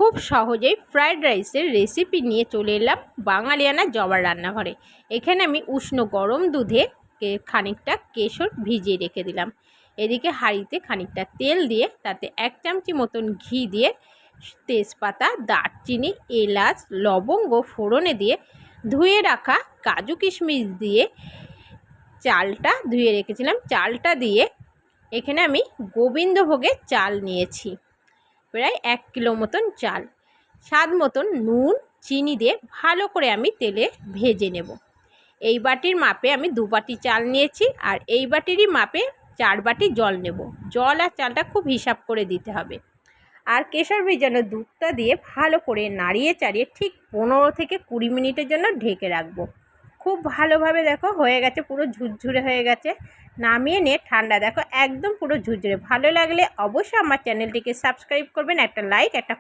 খুব সহজেই ফ্রায়েড রাইসের রেসিপি নিয়ে চলে এলাম বাঙালিয়ানা জবার রান্নাঘরে। এখানে আমি উষ্ণ গরম দুধে খানিকটা কেশর ভিজিয়ে রেখে দিলাম। এদিকে হাঁড়িতে খানিকটা তেল দিয়ে তাতে 1 চামচি মতন ঘি দিয়ে তেজপাতা, দারচিনি, এলাচ, লবঙ্গ ফোড়নে দিয়ে ধুয়ে রাখা কাজু কিশমিশ দিয়ে চালটা ধুয়ে রেখেছিলাম, চালটা দিয়ে এখানে আমি গোবিন্দভোগের চাল নিয়েছি, প্রায় 1 কিলো মতন চাল। স্বাদ মতন নুন চিনি দিয়ে ভালো করে আমি তেলে ভেজে নেব। এই বাটির মাপে আমি 2 বাটি চাল নিয়েছি, আর এই বাটিরই মাপে 4 বাটি জল নেব। জল আর চালটা খুব হিসাব করে দিতে হবে। আর কেশর ভেজানো দুধটা দিয়ে ভালো করে নাড়িয়ে চাড়িয়ে ঠিক 15 থেকে 20 মিনিটের জন্য ঢেকে রাখবো। খুব ভালোভাবে দেখো হয়ে গেছে, পুরো ঝুরঝুরে হয়ে গেছে। নামিয়ে নিয়ে ঠান্ডা দেখো একদম পুরো ঝুরঝুরে। ভালো লাগলে অবশ্যই আমার চ্যানেলটিকে সাবস্ক্রাইব করবেন, একটা লাইক একটা